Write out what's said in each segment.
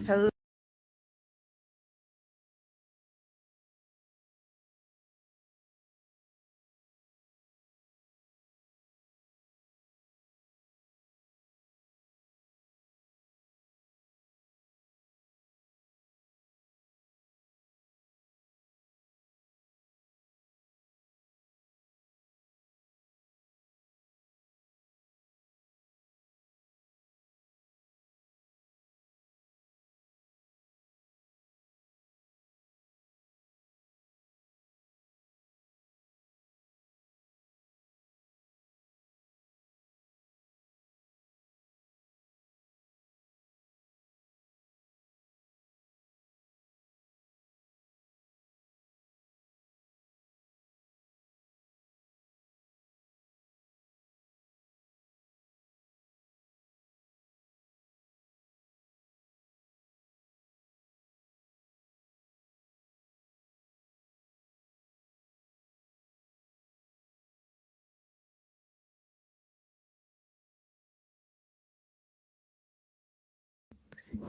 Hello.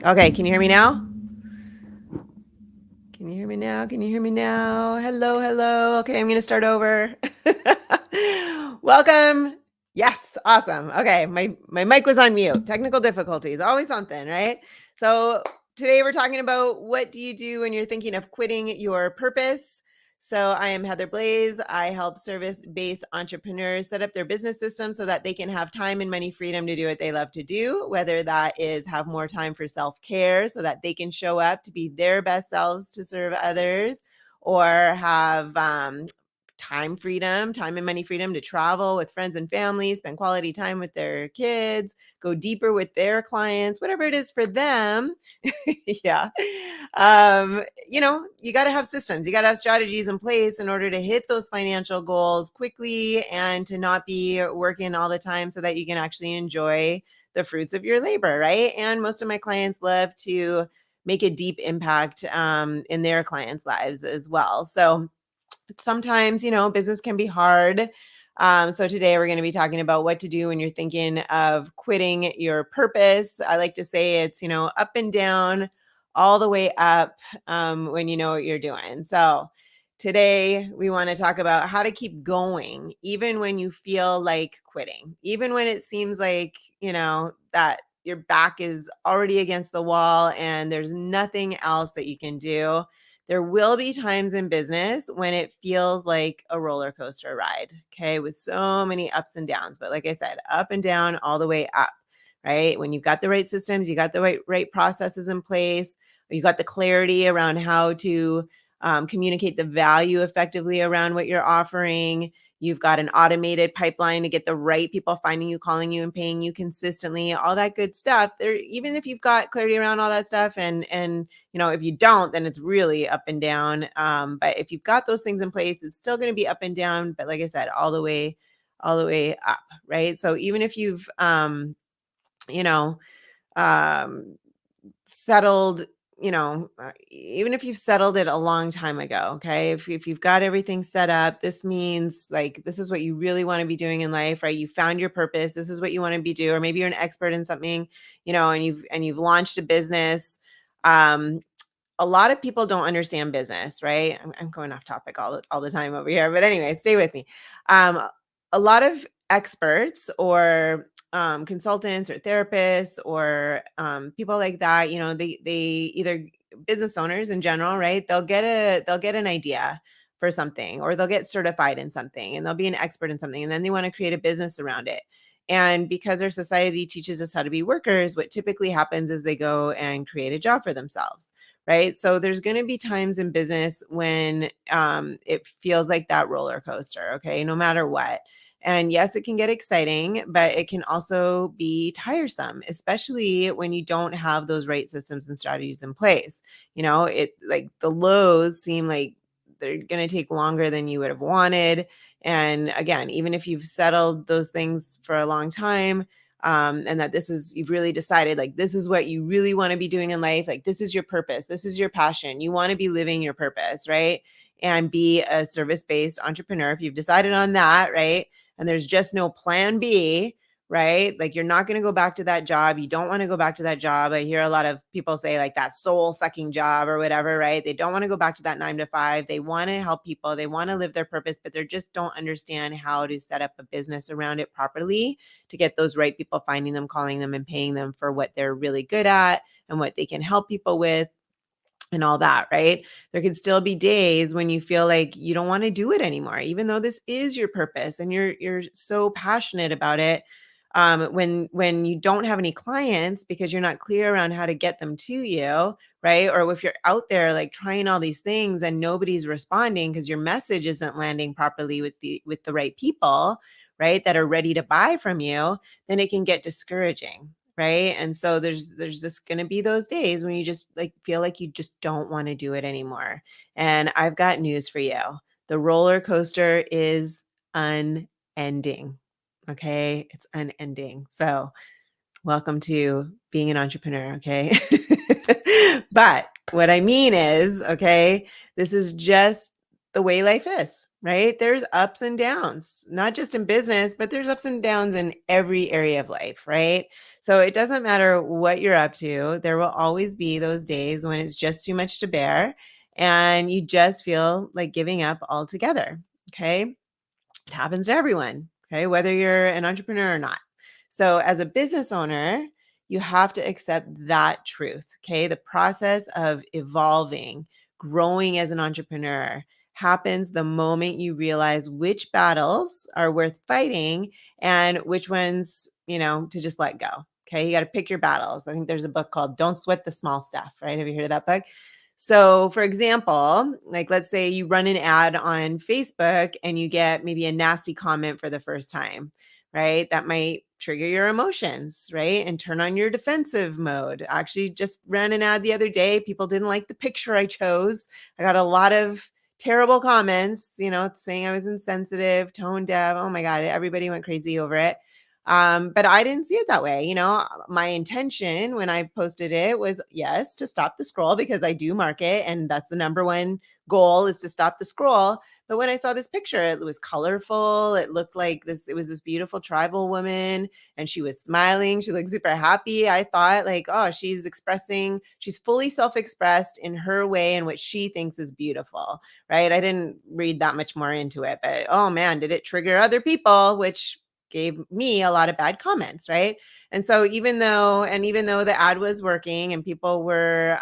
Okay, can you hear me now? Can you hear me now? Can you hear me now? Hello, hello. Okay, I'm going to start over. Welcome. Yes, awesome. Okay, my mic was on mute. Technical difficulties, always something, right? So, today we're talking about what do you do when you're thinking of quitting your purpose? So, I am Heather Blaze. I help service-based entrepreneurs set up their business system so that they can have time and money freedom to do what they love to do, whether that is have more time for self-care so that they can show up to be their best selves to serve others, or have time freedom, time and money freedom to travel with friends and family, spend quality time with their kids, go deeper with their clients, whatever it is for them. Yeah. You got to have systems, you got to have strategies in place in order to hit those financial goals quickly and to not be working all the time so that you can actually enjoy the fruits of your labor, right? And most of my clients love to make a deep impact in their clients' lives as well. So, sometimes, business can be hard. So today we're going to be talking about what to do when you're thinking of quitting your purpose. I like to say it's, up and down, all the way up when you know what you're doing. So today we want to talk about how to keep going, even when you feel like quitting, even when it seems like, that your back is already against the wall and there's nothing else that you can do. There will be times in business when it feels like a roller coaster ride, okay, with so many ups and downs. But like I said, up and down, all the way up, right? When you've got the right systems, you got the right processes in place, you got the clarity around how to communicate the value effectively around what you're offering. You've got an automated pipeline to get the right people finding you, calling you, and paying you consistently, all that good stuff. There, even if you've got clarity around all that stuff, and if you don't, then it's really up and down. But if you've got those things in place, it's still going to be up and down. But like I said, all the way up, right? So even if you've, you know, um, settled, even if you've settled it a long time ago, okay, if you've got everything set up, this means like this is what you really want to be doing in life, right? You found your purpose, this is what you want to be doing, or maybe you're an expert in something, and you've launched a business. um a lot of people don't understand business, right? I'm going off topic all the time over here, but anyway, stay with me. Um, a lot of experts or consultants or therapists or people like that, they either business owners in general, right? They'll get an idea for something, or they'll get certified in something, and they'll be an expert in something, and then they want to create a business around it. And because our society teaches us how to be workers, what typically happens is they go and create a job for themselves, right? So there's going to be times in business when it feels like that roller coaster, okay, no matter what. And yes, it can get exciting, but it can also be tiresome, especially when you don't have those right systems and strategies in place. It like the lows seem like they're going to take longer than you would have wanted. And again, even if you've settled those things for a long time, and that you've really decided like this is what you really want to be doing in life, like this is your purpose, this is your passion, you want to be living your purpose, right? And be a service-based entrepreneur, if you've decided on that, right? And there's just no plan B, right? Like you're not going to go back to that job. You don't want to go back to that job. I hear a lot of people say like that soul sucking job or whatever, right? They don't want to go back to that 9 to 5. They want to help people. They want to live their purpose, but they just don't understand how to set up a business around it properly to get those right people, finding them, calling them, and paying them for what they're really good at and what they can help people with and all that, right? There can still be days when you feel like you don't want to do it anymore, even though this is your purpose and you're so passionate about it. When you don't have any clients because you're not clear around how to get them to you, right? Or if you're out there like trying all these things and nobody's responding because your message isn't landing properly with the right people, right? That are ready to buy from you, then it can get discouraging, right? And so there's just going to be those days when you just like feel like you just don't want to do it anymore. And I've got news for you. The roller coaster is unending. Okay? It's unending. So, welcome to being an entrepreneur, okay? But what I mean is, okay, this is just the way life is, right? There's ups and downs, not just in business, but there's ups and downs in every area of life, right? So it doesn't matter what you're up to, there will always be those days when it's just too much to bear and you just feel like giving up altogether, okay? It happens to everyone, okay, whether you're an entrepreneur or not. So, as a business owner, you have to accept that truth, okay? The process of evolving, growing as an entrepreneur happens the moment you realize which battles are worth fighting and which ones, to just let go. Okay. You got to pick your battles. I think there's a book called Don't Sweat the Small Stuff, right? Have you heard of that book? So, for example, like let's say you run an ad on Facebook and you get maybe a nasty comment for the first time, right? That might trigger your emotions, right? And turn on your defensive mode. I actually just ran an ad the other day. People didn't like the picture I chose. I got a lot of terrible comments, saying I was insensitive, tone deaf. Oh my God, everybody went crazy over it. But I didn't see it that way. My intention when I posted it was, yes, to stop the scroll because I do market and that's the number one goal is to stop the scroll. But when I saw this picture, it was colorful. It looked like it was this beautiful tribal woman and she was smiling. She looked super happy. I thought like, oh, she's fully self-expressed in her way and what she thinks is beautiful, right? I didn't read that much more into it, but oh man, did it trigger other people, which gave me a lot of bad comments, right? And so even though the ad was working and people were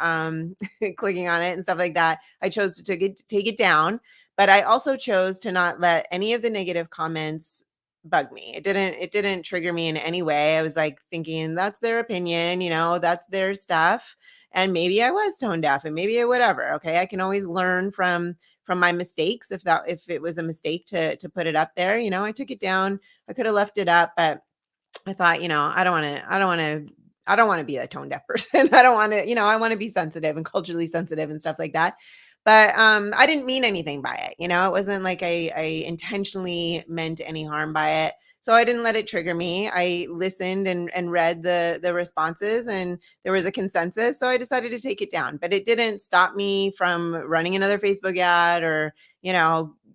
clicking on it and stuff like that, I chose to take it down. But I also chose to not let any of the negative comments bug me. It didn't trigger me in any way. I was like thinking that's their opinion, that's their stuff. And maybe I was tone deaf and maybe whatever. Okay. I can always learn from my mistakes if it was a mistake to put it up there. I took it down. I could have left it up, but I thought, I don't want to be a tone deaf person. I don't want to, I want to be sensitive and culturally sensitive and stuff like that. But I didn't mean anything by it. It wasn't like I intentionally meant any harm by it. So I didn't let it trigger me. I listened and read the responses and there was a consensus. So I decided to take it down. But it didn't stop me from running another Facebook ad or,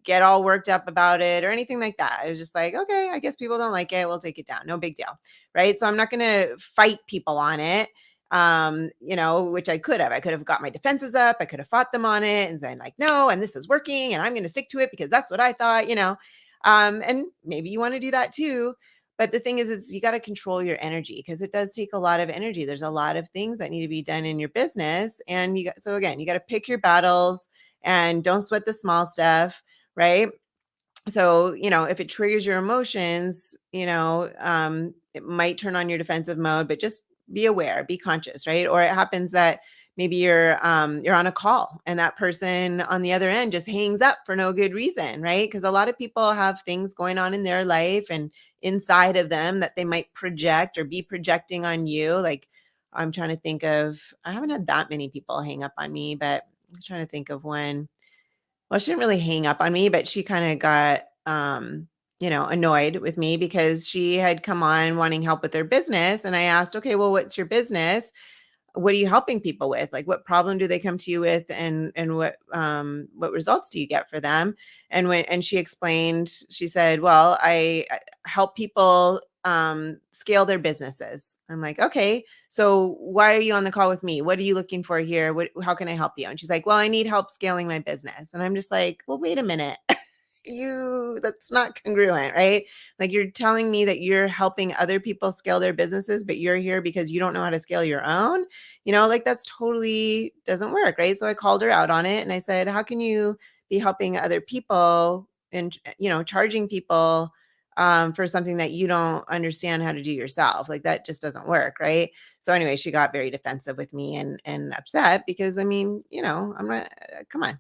get all worked up about it or anything like that. I was just like, okay, I guess people don't like it. We'll take it down. No big deal. Right. So I'm not going to fight people on it. Which I could have. I could have got my defenses up. I could have fought them on it and saying like, no, and this is working and I'm going to stick to it because that's what I thought. And maybe you want to do that too. But the thing is you got to control your energy because it does take a lot of energy. There's a lot of things that need to be done in your business. And so again, you got to pick your battles and don't sweat the small stuff. Right. So, if it triggers your emotions, it might turn on your defensive mode, but just be aware, be conscious, right? Or it happens that maybe you're on a call and that person on the other end just hangs up for no good reason, right? Because a lot of people have things going on in their life and inside of them that they might project or be projecting on you. Like I'm trying to think of, I haven't had that many people hang up on me, but I'm trying to think of one. Well, she didn't really hang up on me, but she kind of got, annoyed with me because she had come on wanting help with their business. And I asked, okay, well, what's your business? What are you helping people with? Like, what problem do they come to you with? And what results do you get for them? And she explained, she said, well, I help people scale their businesses. I'm like, okay, so why are you on the call with me? What are you looking for here? How can I help you? And she's like, well, I need help scaling my business. And I'm just like, well, wait a minute. That's not congruent, right? Like, you're telling me that you're helping other people scale their businesses, but you're here because you don't know how to scale your own. Like, that's totally doesn't work, right? So I called her out on it and I said, how can you be helping other people and charging people for something that you don't understand how to do yourself? Like, that just doesn't work, right? So anyway, she got very defensive with me and upset because I mean, I'm not. Come on.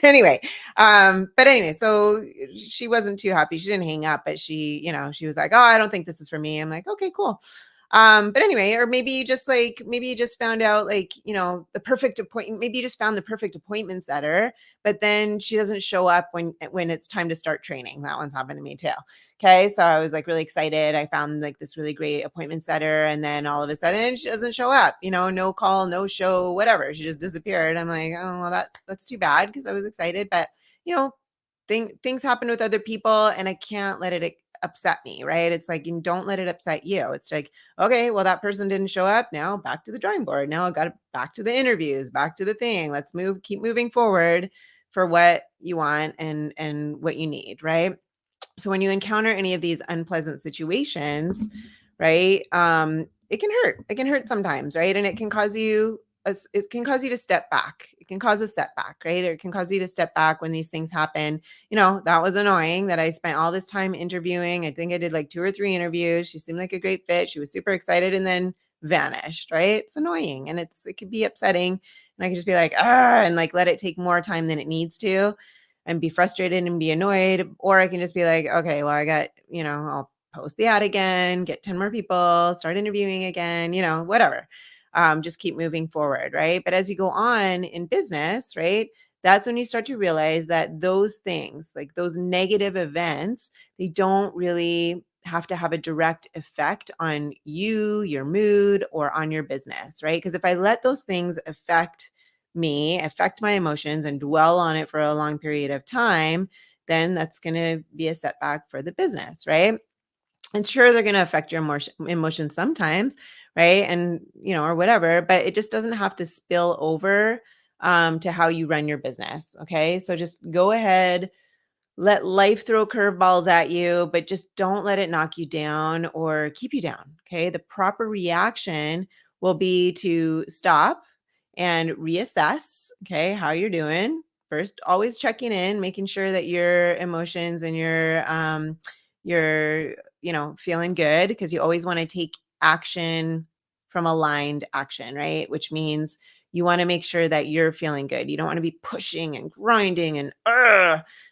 Anyway, but anyway, so she wasn't too happy. She didn't hang up, but she was like, "Oh, I don't think this is for me." I'm like, "Okay, cool." But anyway, or maybe you just found out, like, the perfect appointment. Maybe you just found the perfect appointment setter, but then she doesn't show up when it's time to start training. That one's happened to me too. Okay. So I was like really excited. I found like this really great appointment setter. And then all of a sudden she doesn't show up, no call, no show, whatever. She just disappeared. I'm like, oh, well, that's too bad because I was excited. But, you know, things happen with other people and I can't let it upset me, right? It's like, you don't let it upset you. It's like, okay, well, that person didn't show up. Now back to the drawing board. Now I got back to the interviews, back to the thing. Let's keep moving forward for what you want and what you need, right? So when you encounter any of these unpleasant situations, right, it can hurt. It can hurt sometimes, right? And it can cause you to step back. It can cause a setback, right? Or it can cause you to step back when these things happen. That was annoying that I spent all this time interviewing. I think I did like 2 or 3 interviews. She seemed like a great fit. She was super excited and then vanished, right? It's annoying and it could be upsetting. And I could just be like, and like let it take more time than it needs to and be frustrated and be annoyed. Or I can just be like, okay, well, I'll post the ad again, get 10 more people, start interviewing again, whatever. Just keep moving forward, right? But as you go on in business, right, that's when you start to realize that those things, like those negative events, they don't really have to have a direct effect on you, your mood, or on your business, right? Because if I let those things affect my emotions, and dwell on it for a long period of time, then that's going to be a setback for the business, right? And sure, they're going to affect your emotions sometimes, right? And, or whatever, but it just doesn't have to spill over to how you run your business. Okay. So just go ahead, let life throw curveballs at you, but just don't let it knock you down or keep you down. Okay. The proper reaction will be to stop and reassess, okay, how you're doing. First, always checking in, making sure that your emotions and you're, feeling good, because you always want to take action from aligned action, right? Which means you want to make sure that you're feeling good. You don't want to be pushing and grinding and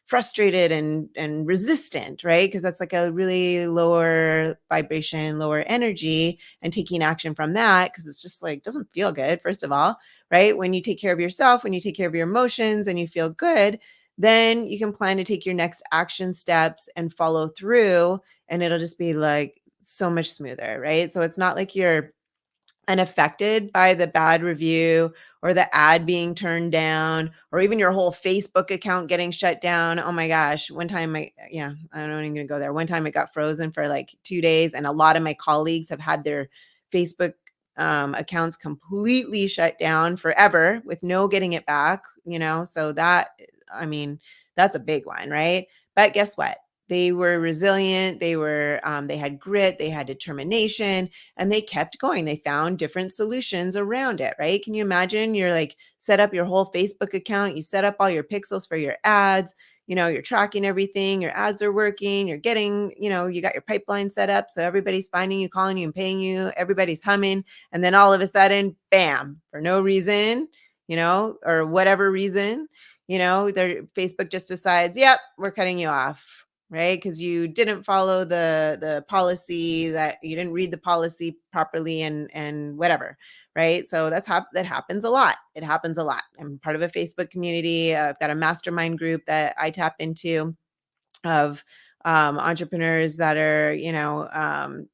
frustrated and resistant, right? Because that's like a really lower vibration, lower energy, and taking action from that, because it's just like doesn't feel good, first of all, right? When you take care of yourself, when you take care of your emotions and you feel good, then you can plan to take your next action steps and follow through, and it'll just be like so much smoother, right? So it's not like you're unaffected by the bad review or the ad being turned down or even your whole Facebook account getting shut down. Oh my gosh. One time I'm not even going to go there. One time it got frozen for like 2 days, and a lot of my colleagues have had their Facebook accounts completely shut down forever with no getting it back, so I mean, that's a big one, right? But guess what? They were resilient. They had grit, they had determination, and they kept going. They found different solutions around it, right? Can you imagine? You're like set up your whole Facebook account, you set up all your pixels for your ads, you're tracking everything, your ads are working, you're getting, you got your pipeline set up. So everybody's finding you, calling you, and paying you, everybody's humming. And then all of a sudden, bam, for no reason, or whatever reason, their Facebook just decides, yep, we're cutting you off, right? Because you didn't follow the policy, that you didn't read the policy properly, and whatever, right? So that happens a lot. It happens a lot. I'm part of a Facebook community. I've got a mastermind group that I tap into of entrepreneurs that are,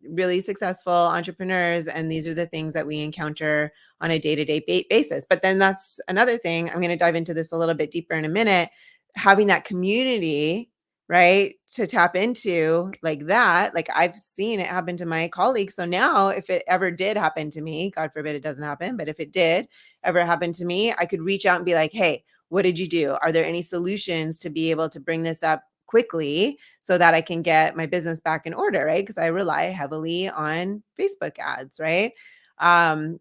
really successful entrepreneurs. And these are the things that we encounter on a day-to-day basis. But then that's another thing. I'm going to dive into this a little bit deeper in a minute. Having that community, right? To tap into like that. Like I've seen it happen to my colleagues. So now if it ever did happen to me, God forbid it doesn't happen, but if it did ever happen to me, I could reach out and be like, hey, what did you do? Are there any solutions to be able to bring this up quickly so that I can get my business back in order, right? Because I rely heavily on Facebook ads, right? Um,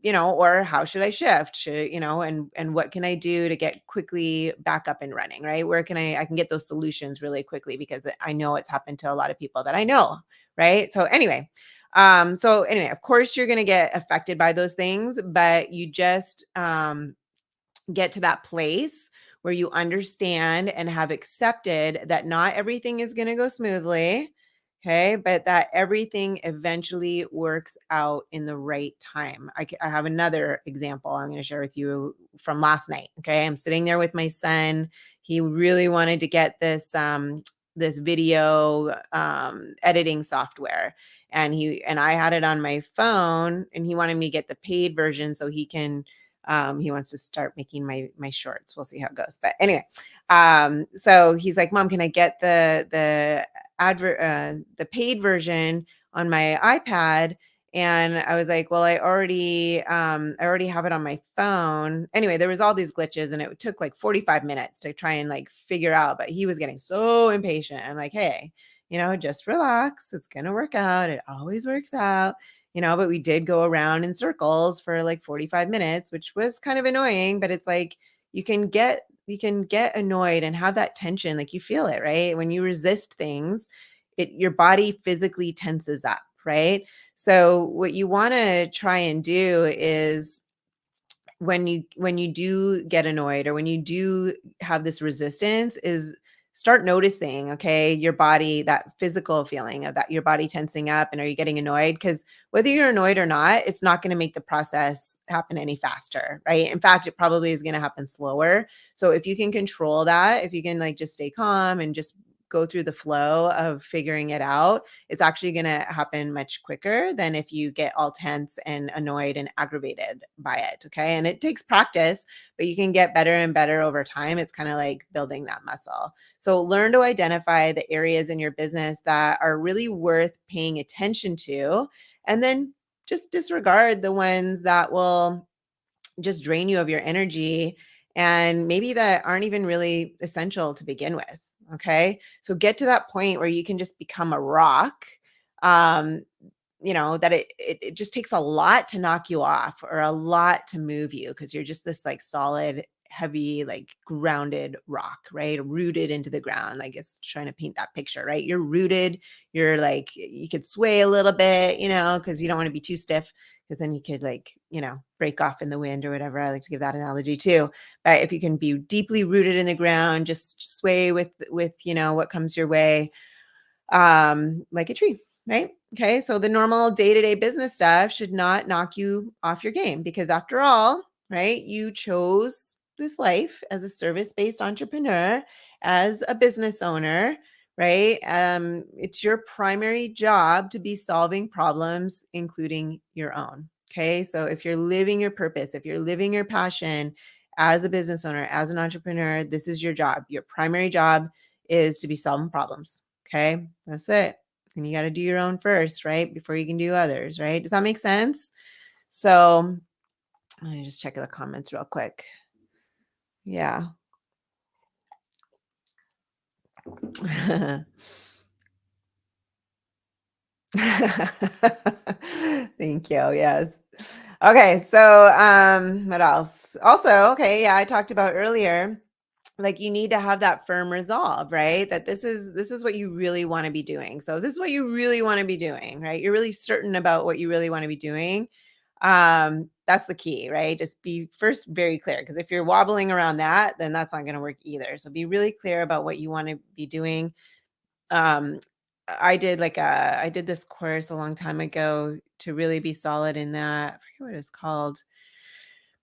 or how should I shift? And what can I do to get quickly back up and running, right? Where can I can get those solutions really quickly because I know it's happened to a lot of people that I know, right? So anyway, of course you're going to get affected by those things, but you just get to that place where you understand and have accepted that not everything is going to go smoothly. Okay. But that everything eventually works out in the right time. I have another example I'm going to share with you from last night. Okay. I'm sitting there with my son. He really wanted to get this video editing software, and I had it on my phone, and he wanted me to get the paid version so he wants to start making my shorts. We'll see how it goes. But anyway, so he's like, Mom, can I get the paid version on my iPad? And I was like, well, I already have it on my phone. Anyway, there was all these glitches, and it took like 45 minutes to try and like figure out, but he was getting so impatient. I'm like, hey, just relax. It's going to work out. It always works out. But we did go around in circles for like 45 minutes, which was kind of annoying, but it's like you can get annoyed and have that tension, like you feel it, right? When you resist things, your body physically tenses up, right? So what you want to try and do is when you do get annoyed or when you do have this resistance is start noticing, okay, your body, that physical feeling of that, your body tensing up, and are you getting annoyed? Because whether you're annoyed or not, it's not going to make the process happen any faster, right? In fact, it probably is going to happen slower. So if you can control that, if you can like just stay calm and just go through the flow of figuring it out, it's actually going to happen much quicker than if you get all tense and annoyed and aggravated by it. Okay. And it takes practice, but you can get better and better over time. It's kind of like building that muscle. So learn to identify the areas in your business that are really worth paying attention to, and then just disregard the ones that will just drain you of your energy and maybe that aren't even really essential to begin with. Okay. So get to that point where you can just become a rock. Um, that it just takes a lot to knock you off or a lot to move you because you're just this like solid, heavy, like grounded rock, right? Rooted into the ground. Like it's trying to paint that picture, right? You're rooted. You're like, you could sway a little bit, because you don't want to be too stiff because then you could like, break off in the wind or whatever. I like to give that analogy too. But if you can be deeply rooted in the ground, just sway with, what comes your way, like a tree, right? Okay. So the normal day-to-day business stuff should not knock you off your game because after all, right, you chose this life as a service-based entrepreneur, as a business owner, right? It's your primary job to be solving problems, including your own. Okay. So if you're living your purpose, if you're living your passion as a business owner, as an entrepreneur, this is your job. Your primary job is to be solving problems. Okay. That's it. And you got to do your own first, right? Before you can do others, right? Does that make sense? So let me just check the comments real quick. Yeah. Thank you. Yes. Okay. So what else? Also, okay, yeah, I talked about earlier, like you need to have that firm resolve, right? That this is what you really want to be doing. So this is what you really want to be doing, right? You're really certain about what you really want to be doing. That's the key, right? Just be first very clear, because if you're wobbling around that, then that's not going to work either. So be really clear about what you want to be doing. um I did this course a long time ago to really be solid in that. I forget what it's called,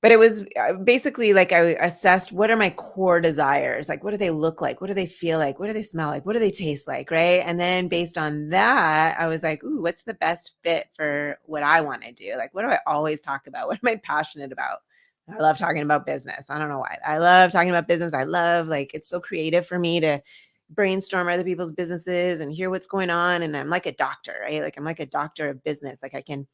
but it was basically like I assessed what are my core desires, like what do they look like, what do they feel like, what do they smell like, what do they taste like, right? And then based on that, I was like, ooh, what's the best fit for what I want to do? Like, what do I always talk about? What am I passionate about? I love talking about business. I don't know why. I love talking about business. I love, like, it's so creative for me to brainstorm other people's businesses and hear what's going on. And I'm like a doctor, right? Like I'm like a doctor of business. Like I can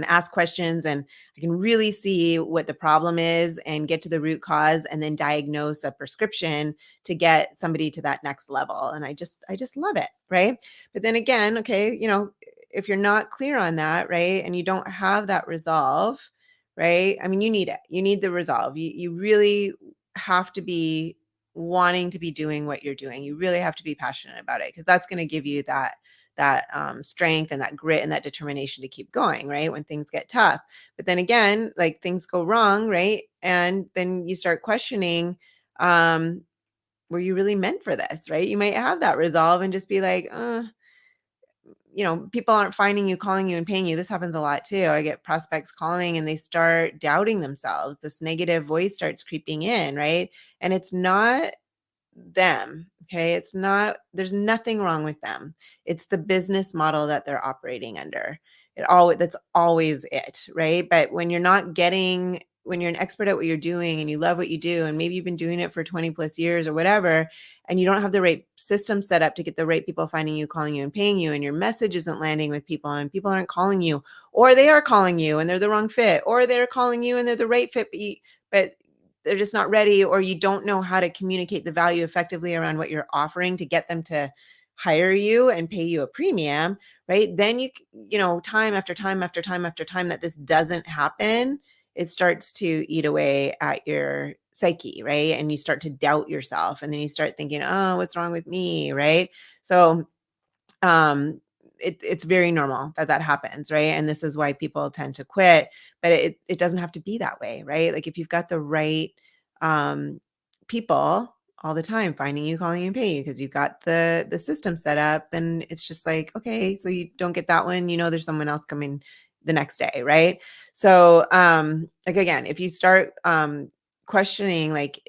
ask questions and I can really see what the problem is and get to the root cause and then diagnose a prescription to get somebody to that next level. And I just love it, right? But then again, okay, if you're not clear on that, right, and you don't have that resolve, right? I mean, you need it. You need the resolve. You really have to be wanting to be doing what you're doing. You really have to be passionate about it because that's going to give you that strength and that grit and that determination to keep going, right? When things get tough. But then again, like things go wrong, right? And then you start questioning, um, were you really meant for this, right? You might have that resolve and just be like, people aren't finding you, calling you, and paying you. This happens a lot too. I get prospects calling and they start doubting themselves. This negative voice starts creeping in, right? And it's not them. Okay. There's nothing wrong with them. It's the business model that they're operating under. That's always it. Right. But when you're an expert at what you're doing and you love what you do, and maybe you've been doing it for 20 plus years or whatever, and you don't have the right system set up to get the right people finding you, calling you, and paying you, and your message isn't landing with people and people aren't calling you, or they are calling you and they're the wrong fit, or they're calling you and they're the right fit, but they're just not ready, or you don't know how to communicate the value effectively around what you're offering to get them to hire you and pay you a premium, right? Then time after time after time after time that this doesn't happen, it starts to eat away at your psyche, right? And you start to doubt yourself, and then you start thinking, oh, what's wrong with me, right? So it's very normal that happens, right? And this is why people tend to quit, but it doesn't have to be that way, right? Like if you've got the right um, people all the time finding you, calling you, and paying you because you've got the system set up, then it's just like, okay, so you don't get that one, there's someone else coming the next day, right? So like again, if you start questioning like,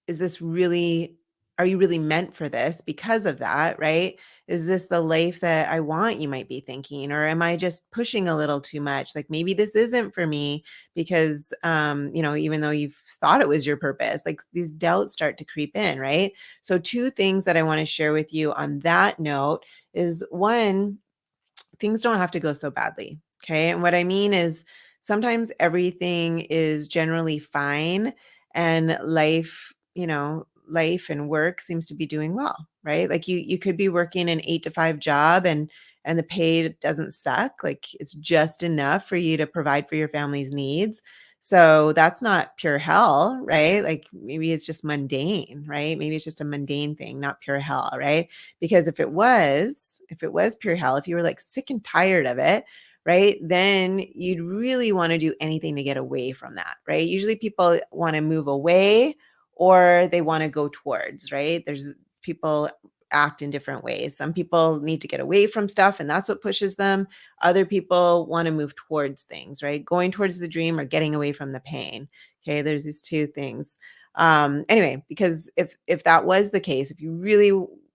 is this really, are you really meant for this because of that, right? Is this the life that I want? You might be thinking, or am I just pushing a little too much? Like maybe this isn't for me because, even though you've thought it was your purpose, like these doubts start to creep in, right? So, two things that I want to share with you on that note is one, things don't have to go so badly. Okay. And what I mean is sometimes everything is generally fine and life and work seems to be doing well, right? Like you could be working an 8 to 5 job and the pay doesn't suck. Like it's just enough for you to provide for your family's needs. So that's not pure hell, right? Like maybe it's just mundane, right? Maybe it's just a mundane thing, not pure hell, right? Because if it was pure hell, if you were like sick and tired of it, right, then you'd really want to do anything to get away from that, right? Usually people want to move away or they want to go towards, right? There's people act in different ways. Some people need to get away from stuff and that's what pushes them. Other people want to move towards things, right? Going towards the dream or getting away from the pain. Okay, there's these two things. Anyway, because if that was the case, if you really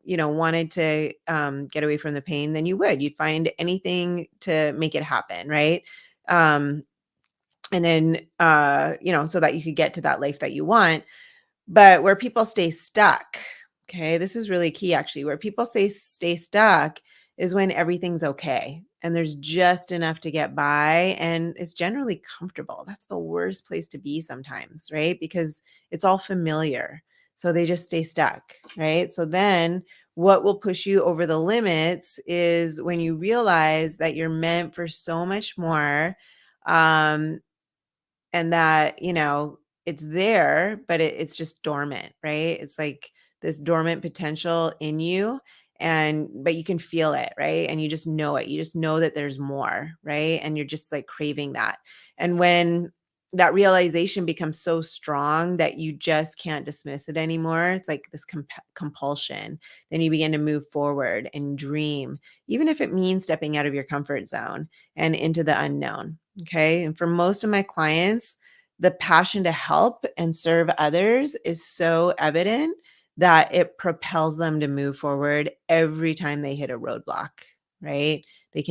wanted to get away from the pain, then you'd find anything to make it happen, right? Um, and then so that you could get to that life that you want. But where people stay stuck, okay, this is really key actually. Where people stay stuck is when everything's okay and there's just enough to get by and it's generally comfortable. That's the worst place to be sometimes, right? Because it's all familiar. So they just stay stuck, right? So then what will push you over the limits is when you realize that you're meant for so much more. Um, and that it's there but it's just dormant, right? It's like this dormant potential in you, and but you can feel it, right? And you just know it, you just know that there's more, right? And you're just like craving that. And when that realization becomes so strong that you just can't dismiss it anymore, it's like this compulsion, then you begin to move forward and dream, even if it means stepping out of your comfort zone and into the unknown. Okay. And for most of my clients, the passion to help and serve others is so evident that it propels them to move forward every time they hit a roadblock, right? They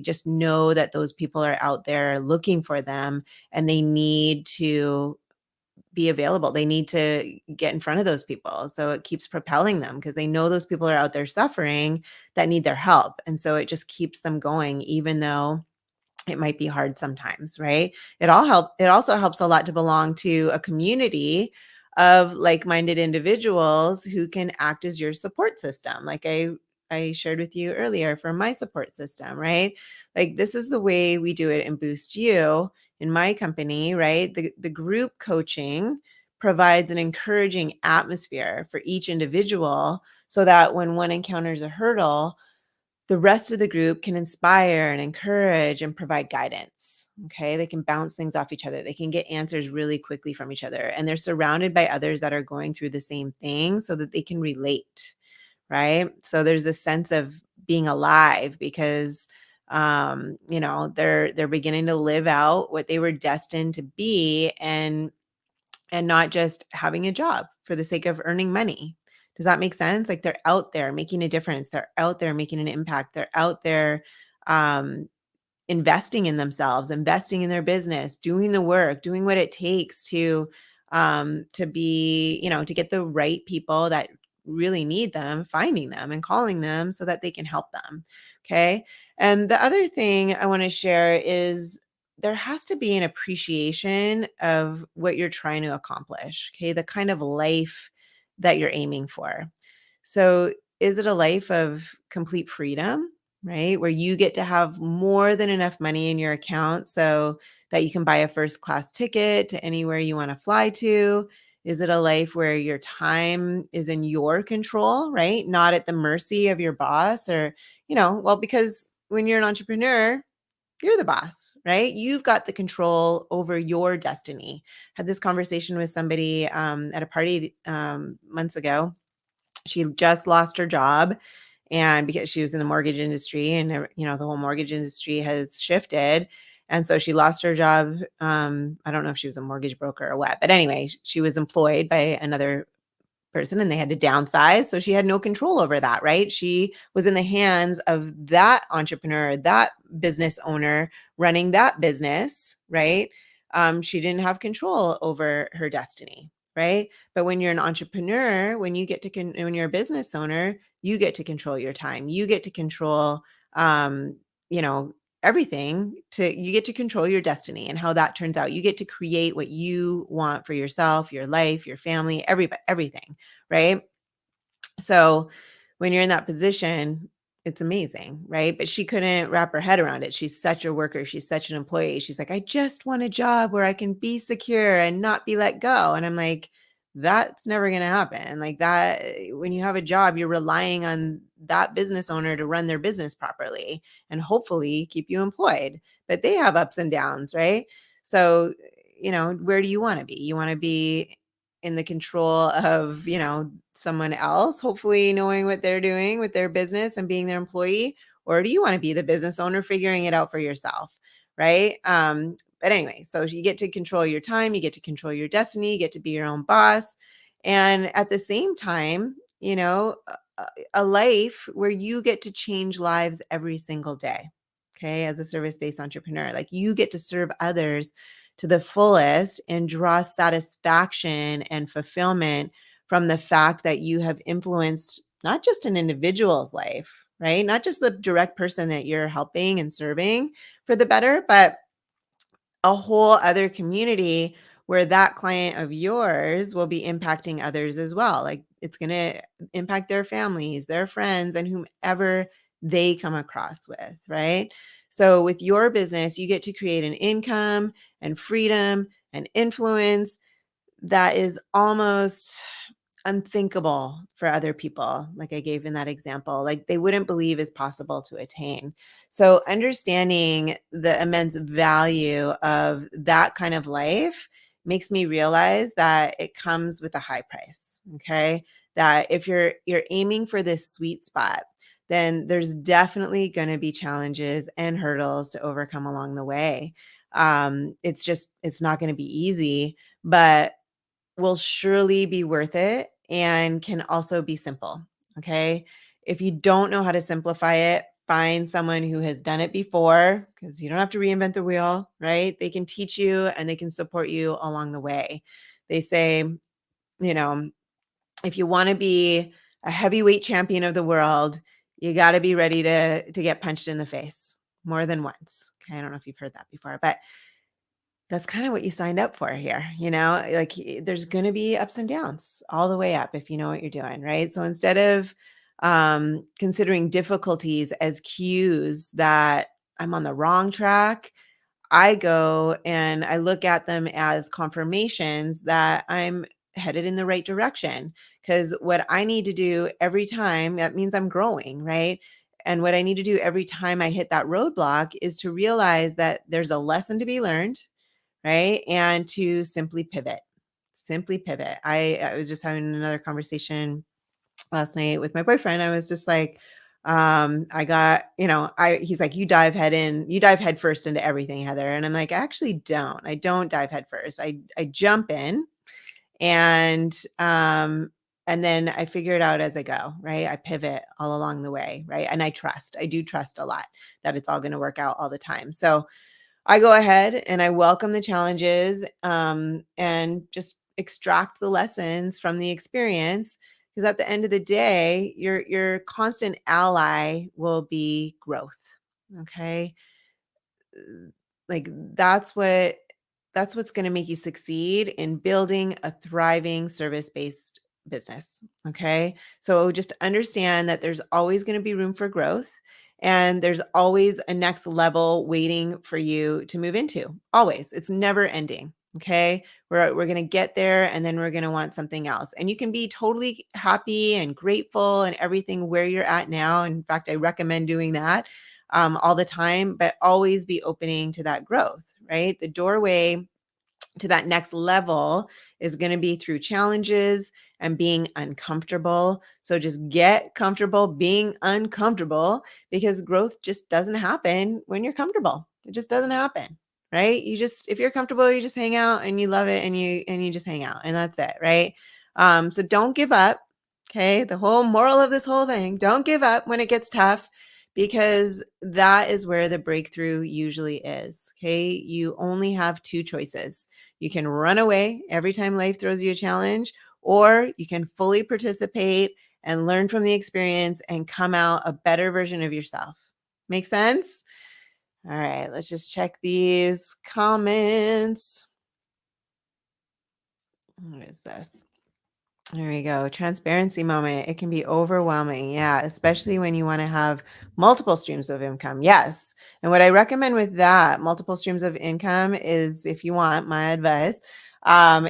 just know that those people are out there looking for them and they need to be available. They need to get in front of those people. So it keeps propelling them because they know those people are out there suffering that need their help. And so it just keeps them going, even though it might be hard sometimes, right? It also helps a lot to belong to a community of like-minded individuals who can act as your support system. Like I shared with you earlier for my support system, right? Like this is the way we do it in Boost You in my company, right? The group coaching provides an encouraging atmosphere for each individual so that when one encounters a hurdle, the rest of the group can inspire and encourage and provide guidance. Okay. They can bounce things off each other. They can get answers really quickly from each other. And they're surrounded by others that are going through the same thing so that they can relate. Right. So there's this sense of being alive because they're beginning to live out what they were destined to be and not just having a job for the sake of earning money. Does that make sense? Like they're out there making a difference. They're out there making an impact. They're out there um, investing in themselves, investing in their business, doing the work, doing what it takes to be, to get the right people that really need them, finding them and calling them so that they can help them. Okay. And the other thing I want to share is there has to be an appreciation of what you're trying to accomplish. Okay. The kind of life that you're aiming for. So, is it a life of complete freedom, right? Where you get to have more than enough money in your account so that you can buy a first class ticket to anywhere you want to fly to? Is it a life where your time is in your control, right? Not at the mercy of your boss or, because when you're an entrepreneur, you're the boss, right? You've got the control over your destiny. Had this conversation with somebody at a party months ago. She just lost her job and because she was in the mortgage industry and the whole mortgage industry has shifted, and so she lost her job. I don't know if she was a mortgage broker or what, but anyway, she was employed by another person and they had to downsize. So she had no control over that, right? She was in the hands of that entrepreneur, that business owner running that business, right? She didn't have control over her destiny, right? But when you're an entrepreneur, when you get to, when you're a business owner, you get to control your time. You get to control, you know, everything you get to control your destiny and how that turns out. You get to create what you want for yourself, your life, your family, everything, right? So when you're in that position, it's amazing, right? But she couldn't wrap her head around it. She's such a worker. She's such an employee. She's like, I just want a job where I can be secure and not be let go. And I'm like, that's never going to happen. Like that, when you have a job, you're relying on that business owner to run their business properly and hopefully keep you employed. But they have ups and downs, right? So, where do you want to be? You want to be in the control of, someone else, hopefully knowing what they're doing with their business and being their employee? Or do you want to be the business owner figuring it out for yourself? Right. But anyway, so you get to control your time, you get to control your destiny, you get to be your own boss. And at the same time, a life where you get to change lives every single day. Okay. As a service-based entrepreneur, like you get to serve others to the fullest and draw satisfaction and fulfillment from the fact that you have influenced not just an individual's life, right? Not just the direct person that you're helping and serving for the better, but a whole other community where that client of yours will be impacting others as well. Like it's going to impact their families, their friends, and whomever they come across with, right? So with your business, you get to create an income and freedom and influence that is almost unthinkable for other people, like I gave in that example, like they wouldn't believe is possible to attain. So understanding the immense value of that kind of life makes me realize that it comes with a high price. Okay. That if you're aiming for this sweet spot, then there's definitely going to be challenges and hurdles to overcome along the way. It's not going to be easy, but will surely be worth it and can also be simple. Okay. If you don't know how to simplify it, find someone who has done it before because you don't have to reinvent the wheel, right? They can teach you and they can support you along the way. They say, you know, if you want to be a heavyweight champion of the world, you got to be ready to get punched in the face more than once. Okay, I don't know if you've heard that before, but that's kind of what you signed up for here. Like there's going to be ups and downs all the way up if you know what you're doing, right? So instead of considering difficulties as cues that I'm on the wrong track, I go and I look at them as confirmations that I'm headed in the right direction. Because what I need to do every time, that means I'm growing, right? And what I need to do every time I hit that roadblock is to realize that there's a lesson to be learned, right? And to simply pivot. Simply pivot. I was just having another conversation last night with my boyfriend. I was just like, I got, he's like, you dive head first into everything, Heather. And I'm like, I don't dive head first. I jump in and, and then I figure it out as I go, right? I pivot all along the way, right? And I do trust a lot that it's all going to work out all the time. So I go ahead and I welcome the challenges, and just extract the lessons from the experience. Because at the end of the day, your constant ally will be growth. Okay, like that's what's going to make you succeed in building a thriving service-based business. Okay, so just understand that there's always going to be room for growth, and there's always a next level waiting for you to move into. Always. It's never ending. Okay, we're going to get there, and then we're going to want something else, and you can be totally happy and grateful and everything where you're at now. In fact, I recommend doing that all the time, but always be opening to that growth, right? The doorway to that next level is going to be through challenges and being uncomfortable. So just get comfortable being uncomfortable, because growth just doesn't happen when you're comfortable. It just doesn't happen, right? If you're comfortable, you just hang out and you love it, and you just hang out, and that's it, right? So don't give up. Okay. The whole moral of this whole thing, don't give up when it gets tough, because that is where the breakthrough usually is. Okay. You only have two choices. You can run away every time life throws you a challenge, or you can fully participate and learn from the experience and come out a better version of yourself. Make sense? All right, let's just check these comments. What is this? There we go. Transparency moment. It can be overwhelming. Yeah. Especially when you want to have multiple streams of income. Yes. And what I recommend with that, multiple streams of income, is, if you want my advice,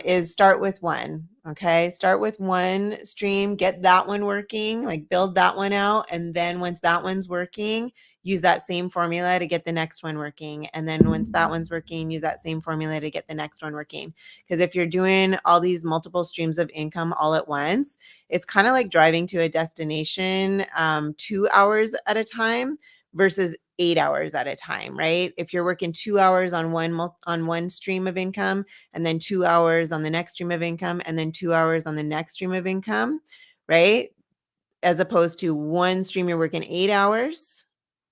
is start with one. Okay. Start with one stream, get that one working, like build that one out. And then once that one's working, use that same formula to get the next one working. And then once that one's working, use that same formula to get the next one working. Because if you're doing all these multiple streams of income all at once, it's kind of like driving to a destination 2 hours at a time versus 8 hours at a time, right? If you're working 2 hours on one stream of income, and then 2 hours on the next stream of income, and then 2 hours on the next stream of income, right? As opposed to one stream, you're working 8 hours,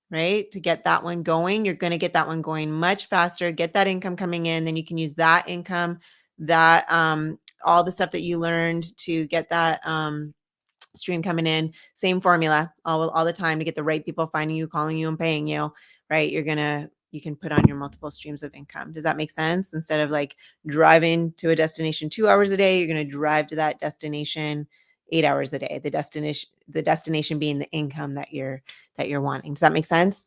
right? To get that one going, you're going to get that one going much faster, get that income coming in. Then you can use that income, that all the stuff that you learned to get that stream coming in. Same formula all the time to get the right people finding you, calling you, and paying you, right? You can put on your multiple streams of income. Does that make sense? Instead of like driving to a destination 2 hours a day, you're going to drive to that destination 8 hours a day. The destination being the income that you're wanting. Does that make sense?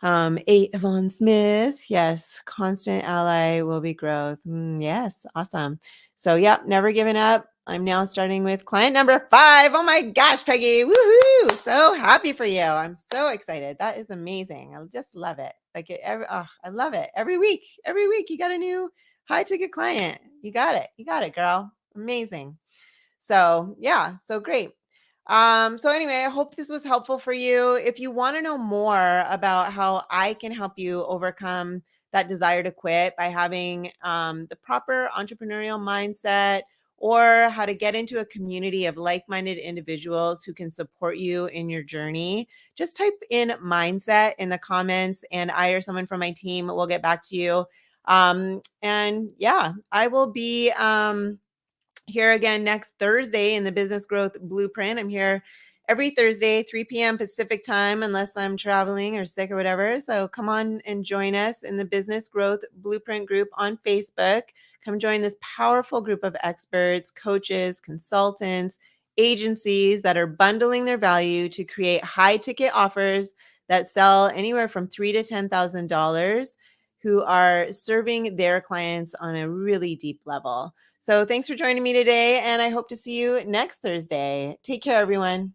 8, Yvonne Smith. Yes. Constant ally will be growth. Yes. Awesome. So, yep. Never giving up. I'm now starting with client number 5. Oh my gosh, Peggy. Woohoo. So happy for you. I'm so excited. That is amazing. I just love it. I love it. Every week you got a new high ticket client. You got it. You got it, girl. Amazing. So yeah, so great. So anyway, I hope this was helpful for you. If you want to know more about how I can help you overcome that desire to quit by having the proper entrepreneurial mindset, or how to get into a community of like-minded individuals who can support you in your journey, just type in mindset in the comments, and I or someone from my team will get back to you. And yeah, I will be here again next Thursday in the Business Growth Blueprint. I'm here every Thursday, 3 p.m. Pacific time, unless I'm traveling or sick or whatever. So come on and join us in the Business Growth Blueprint group on Facebook. Come join this powerful group of experts, coaches, consultants, agencies that are bundling their value to create high ticket offers that sell anywhere from $3,000 to $10,000, who are serving their clients on a really deep level. So thanks for joining me today, and I hope to see you next Thursday. Take care, everyone.